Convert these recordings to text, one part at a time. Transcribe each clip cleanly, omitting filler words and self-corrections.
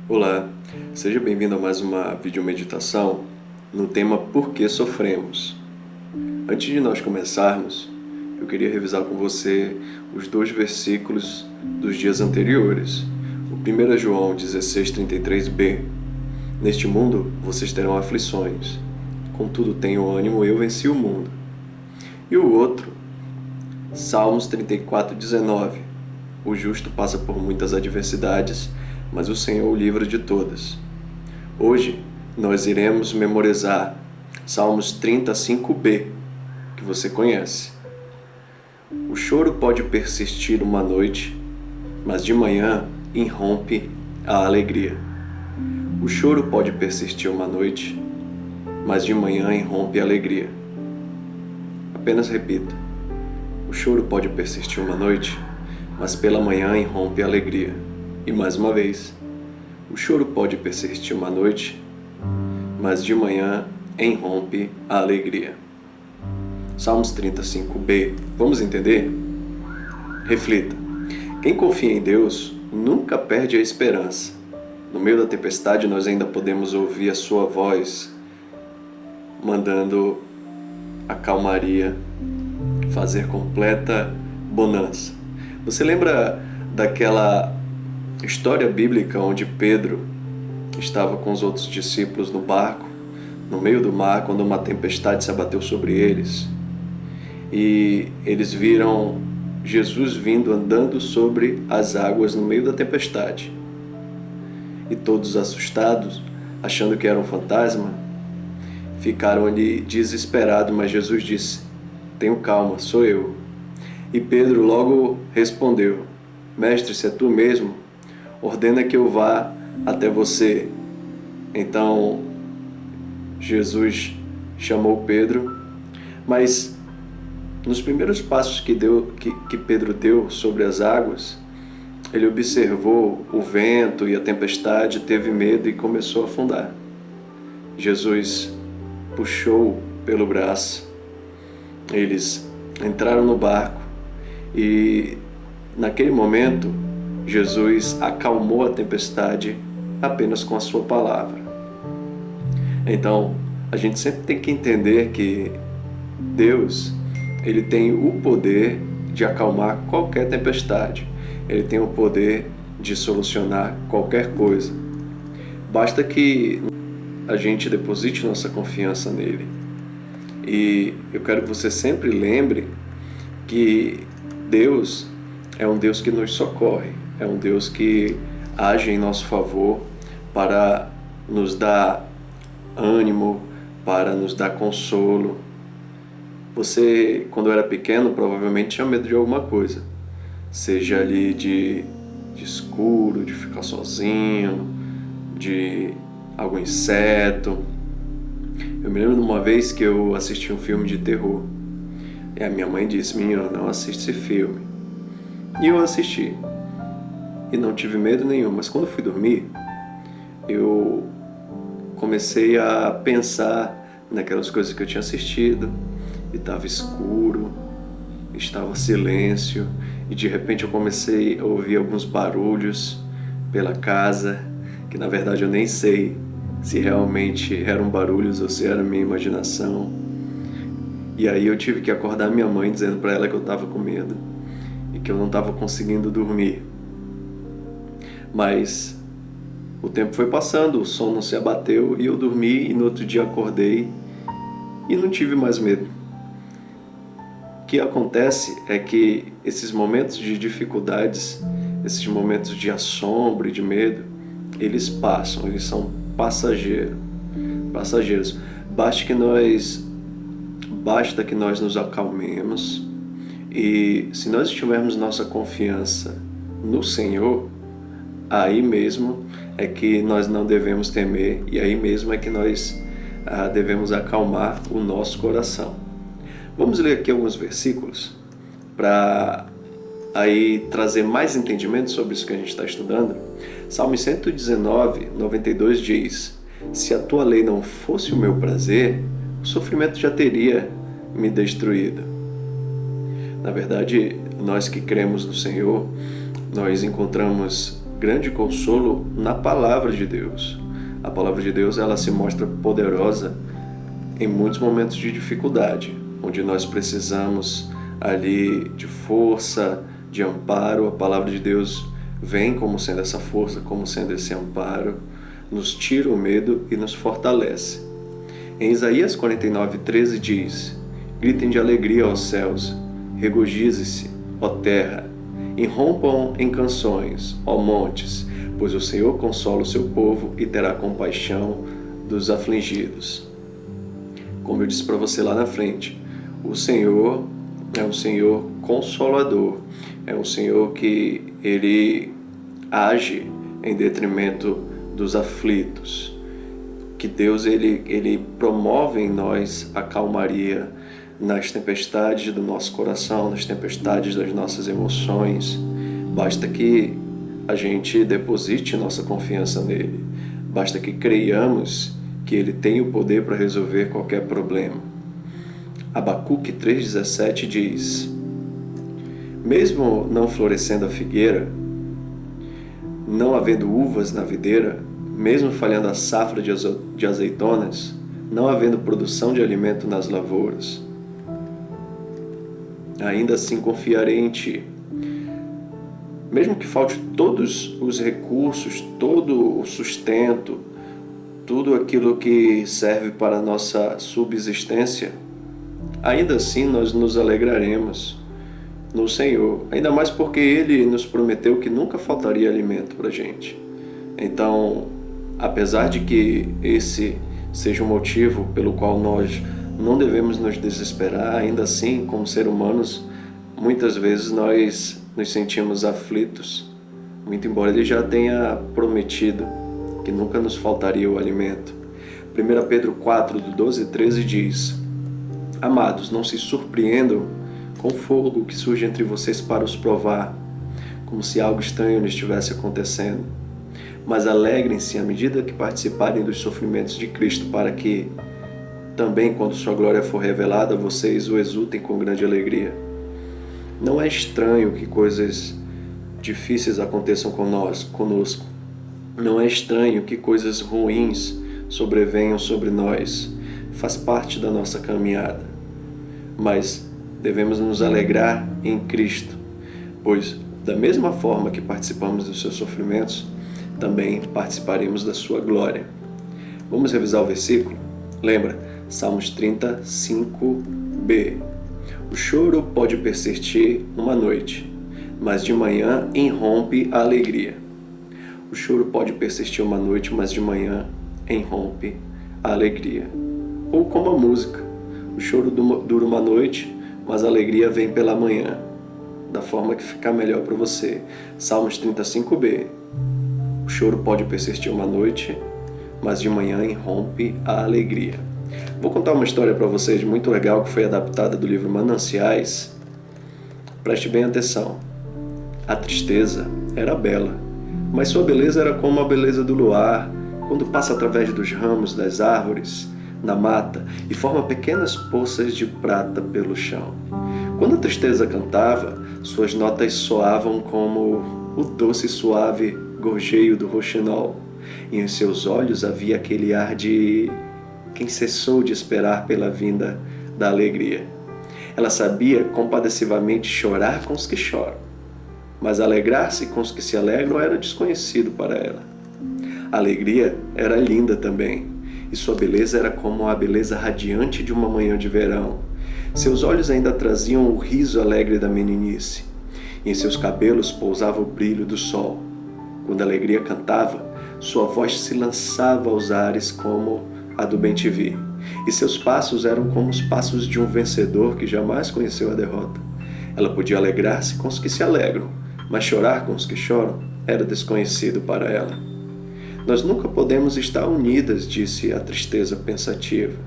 Olá, seja bem-vindo a mais uma videomeditação no tema Por que Sofremos. Antes de nós começarmos, eu queria revisar com você os dois versículos dos dias anteriores. O 1 é João 16:33b. Neste mundo vocês terão aflições, contudo tenham ânimo, eu venci o mundo. E o outro, Salmos 34:19. O justo passa por muitas adversidades, mas o Senhor o livra de todas. Hoje nós iremos memorizar Salmos 35b, que você conhece. O choro pode persistir uma noite, mas de manhã irrompe a alegria. O choro pode persistir uma noite, mas de manhã irrompe a alegria. Apenas repita. O choro pode persistir uma noite, mas pela manhã irrompe a alegria. E mais uma vez, o choro pode persistir uma noite, mas de manhã irrompe a alegria. Salmos 35b. Vamos entender? Reflita. Quem confia em Deus nunca perde a esperança. No meio da tempestade nós ainda podemos ouvir a sua voz, mandando a calmaria, fazer completa bonança. Você lembra daquela história bíblica onde Pedro estava com os outros discípulos no barco, no meio do mar, quando uma tempestade se abateu sobre eles? E eles viram Jesus vindo andando sobre as águas no meio da tempestade. E todos assustados, achando que era um fantasma, ficaram ali desesperados, mas Jesus disse: "Tenham calma, sou eu." E Pedro logo respondeu: "Mestre, se é tu mesmo, ordena que eu vá até você." Então Jesus chamou Pedro, mas nos primeiros passos que Pedro deu sobre as águas, ele observou o vento e a tempestade, teve medo e começou a afundar. Jesus puxou pelo braço, eles entraram no barco e naquele momento Jesus acalmou a tempestade apenas com a sua palavra. Então, a gente sempre tem que entender que Deus, Ele tem o poder de acalmar qualquer tempestade. Ele tem o poder de solucionar qualquer coisa. Basta que a gente deposite nossa confiança nele. E eu quero que você sempre lembre que Deus é um Deus que nos socorre, é um Deus que age em nosso favor para nos dar ânimo, para nos dar consolo. Você, quando era pequeno, provavelmente tinha medo de alguma coisa, seja ali de escuro, de ficar sozinho, de algum inseto. Eu me lembro de uma vez que eu assisti um filme de terror e a minha mãe disse: "Menino, não assiste esse filme." E eu assisti e não tive medo nenhum, mas quando fui dormir, eu comecei a pensar naquelas coisas que eu tinha assistido, e estava escuro, estava silêncio, e de repente eu comecei a ouvir alguns barulhos pela casa, que na verdade eu nem sei se realmente eram barulhos ou se era minha imaginação. E aí eu tive que acordar minha mãe dizendo para ela que eu estava com medo e que eu não estava conseguindo dormir. Mas o tempo foi passando, o sono se abateu e eu dormi, e no outro dia acordei e não tive mais medo. O que acontece é que esses momentos de dificuldades, esses momentos de assombro e de medo, eles passam, eles são passageiros. Basta que nós nos acalmemos, e se nós tivermos nossa confiança no Senhor, aí mesmo é que nós não devemos temer, e aí mesmo é que nós devemos acalmar o nosso coração. Vamos ler aqui alguns versículos para aí trazer mais entendimento sobre isso que a gente está estudando. Salmo 119:92 diz: "Se a tua lei não fosse o meu prazer, o sofrimento já teria me destruído." Na verdade, nós que cremos no Senhor, nós encontramos grande consolo na palavra de Deus. A palavra de Deus, ela se mostra poderosa em muitos momentos de dificuldade, onde nós precisamos ali de força, de amparo. A palavra de Deus vem como sendo essa força, como sendo esse amparo, nos tira o medo e nos fortalece. Em Isaías 49:13 diz: gritem de alegria aos céus, regozije-se, ó terra, irrompam em canções, ó montes, pois o Senhor consola o seu povo e terá compaixão dos afligidos. Como eu disse para você lá na frente, o Senhor é um Senhor consolador, é um Senhor que Ele age em detrimento dos aflitos, que Deus ele promove em nós a calmaria nas tempestades do nosso coração, nas tempestades das nossas emoções. Basta que a gente deposite nossa confiança nele, basta que creiamos que ele tem o poder para resolver qualquer problema. Abacuque 3,17 diz: mesmo não florescendo a figueira, não havendo uvas na videira, mesmo falhando a safra de azeitonas, não havendo produção de alimento nas lavouras, ainda assim confiarei em ti. Mesmo que falte todos os recursos, todo o sustento, tudo aquilo que serve para a nossa subsistência, ainda assim nós nos alegraremos no Senhor, ainda mais porque Ele nos prometeu que nunca faltaria alimento para a gente. Então, apesar de que esse seja um motivo pelo qual nós não devemos nos desesperar, ainda assim, como seres humanos, muitas vezes nós nos sentimos aflitos, muito embora Ele já tenha prometido que nunca nos faltaria o alimento. 1 Pedro 4, do 12 e 13 diz: amados, não se surpreendam com o fogo que surge entre vocês para os provar, como se algo estranho lhe estivesse acontecendo. Mas alegrem-se à medida que participarem dos sofrimentos de Cristo, para que também, quando sua glória for revelada, vocês o exultem com grande alegria. Não é estranho que coisas difíceis aconteçam conosco. Não é estranho que coisas ruins sobrevenham sobre nós. Faz parte da nossa caminhada. Mas devemos nos alegrar em Cristo, pois da mesma forma que participamos dos seus sofrimentos, também participaremos da sua glória. Vamos revisar o versículo? Lembra? Salmos 35b. O choro pode persistir uma noite, mas de manhã irrompe a alegria. O choro pode persistir uma noite, mas de manhã irrompe a alegria. Ou como a música, o choro dura uma noite, mas a alegria vem pela manhã, da forma que ficar melhor para você. Salmos 35b. O choro pode persistir uma noite, mas de manhã irrompe a alegria. Vou contar uma história para vocês muito legal que foi adaptada do livro Mananciais. Preste bem atenção. A tristeza era bela, mas sua beleza era como a beleza do luar, quando passa através dos ramos das árvores, na mata, e forma pequenas poças de prata pelo chão. Quando a tristeza cantava, suas notas soavam como o doce e suave gorjeio do roxinol, e em seus olhos havia aquele ar de quem cessou de esperar pela vinda da alegria. Ela sabia compadecivamente chorar com os que choram, mas alegrar-se com os que se alegram era desconhecido para ela. A alegria era linda também, e sua beleza era como a beleza radiante de uma manhã de verão. Seus olhos ainda traziam o riso alegre da meninice, e em seus cabelos pousava o brilho do sol. Quando a alegria cantava, sua voz se lançava aos ares como a do bem-te-vi, e seus passos eram como os passos de um vencedor que jamais conheceu a derrota. Ela podia alegrar-se com os que se alegram, mas chorar com os que choram era desconhecido para ela. Nós nunca podemos estar unidas, disse a tristeza pensativa.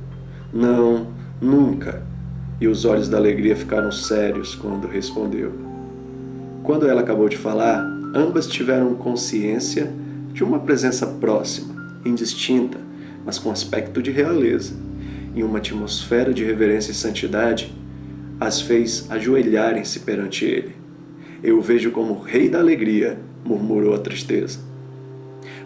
Não, nunca. E os olhos da alegria ficaram sérios quando respondeu. Quando ela acabou de falar, ambas tiveram consciência de uma presença próxima, indistinta, mas com aspecto de realeza, e uma atmosfera de reverência e santidade as fez ajoelharem-se perante ele. Eu o vejo como o Rei da Alegria, murmurou a tristeza.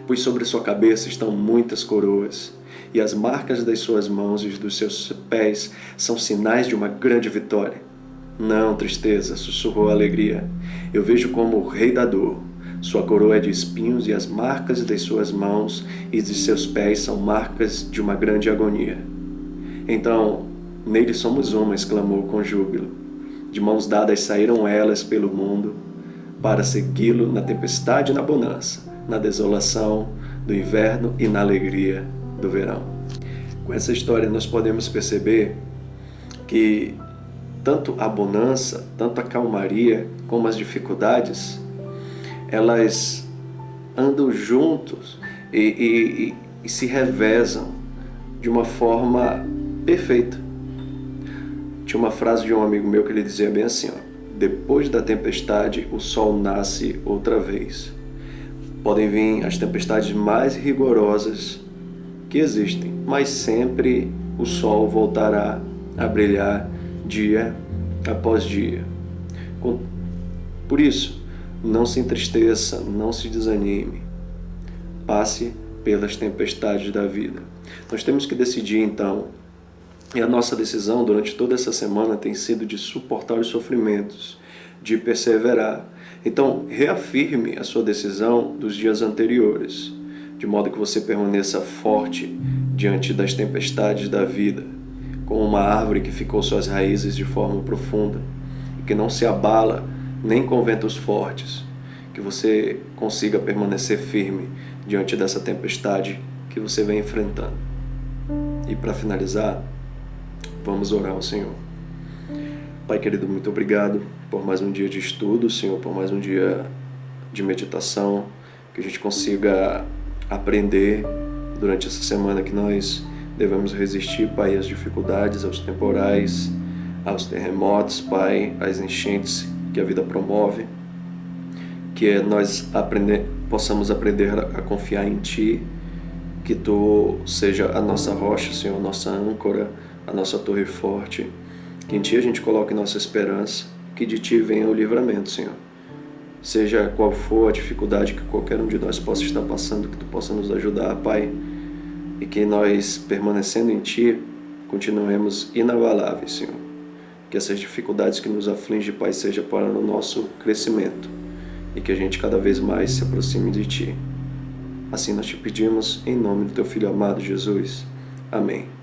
Pois sobre sua cabeça estão muitas coroas, e as marcas das suas mãos e dos seus pés são sinais de uma grande vitória. Não, tristeza, sussurrou a alegria. Eu vejo como o rei da dor. Sua coroa é de espinhos e as marcas das suas mãos e de seus pés são marcas de uma grande agonia. Então, nele somos uma, exclamou com júbilo. De mãos dadas saíram elas pelo mundo para segui-lo na tempestade e na bonança, na desolação do inverno e na alegria do verão. Com essa história nós podemos perceber que tanto a bonança, tanto a calmaria como as dificuldades, elas andam juntos e se revezam de uma forma perfeita. Tinha uma frase de um amigo meu que ele dizia bem assim, depois da tempestade o sol nasce outra vez. Podem vir as tempestades mais rigorosas que existem, mas sempre o sol voltará a brilhar dia após dia. Por isso, não se entristeça, não se desanime. Passe pelas tempestades da vida. Nós temos que decidir então, e a nossa decisão durante toda essa semana tem sido de suportar os sofrimentos, de perseverar. Então, reafirme a sua decisão dos dias anteriores, de modo que você permaneça forte diante das tempestades da vida, como uma árvore que ficou suas raízes de forma profunda e que não se abala nem com ventos fortes, que você consiga permanecer firme diante dessa tempestade que você vem enfrentando. E para finalizar, vamos orar ao Senhor. Pai querido, muito obrigado por mais um dia de estudo, Senhor, por mais um dia de meditação, que a gente consiga aprender durante essa semana que nós devemos resistir, Pai, às dificuldades, aos temporais, aos terremotos, Pai, às enchentes que a vida promove, que nós possamos aprender a confiar em Ti, que Tu seja a nossa rocha, Senhor, a nossa âncora, a nossa torre forte, que em Ti a gente coloque nossa esperança, que de Ti venha o livramento, Senhor. Seja qual for a dificuldade que qualquer um de nós possa estar passando, que Tu possa nos ajudar, Pai, e que nós, permanecendo em Ti, continuemos inabaláveis, Senhor. Que essas dificuldades que nos afligem, Pai, seja para o nosso crescimento e que a gente cada vez mais se aproxime de Ti. Assim nós te pedimos, em nome do Teu Filho amado Jesus. Amém.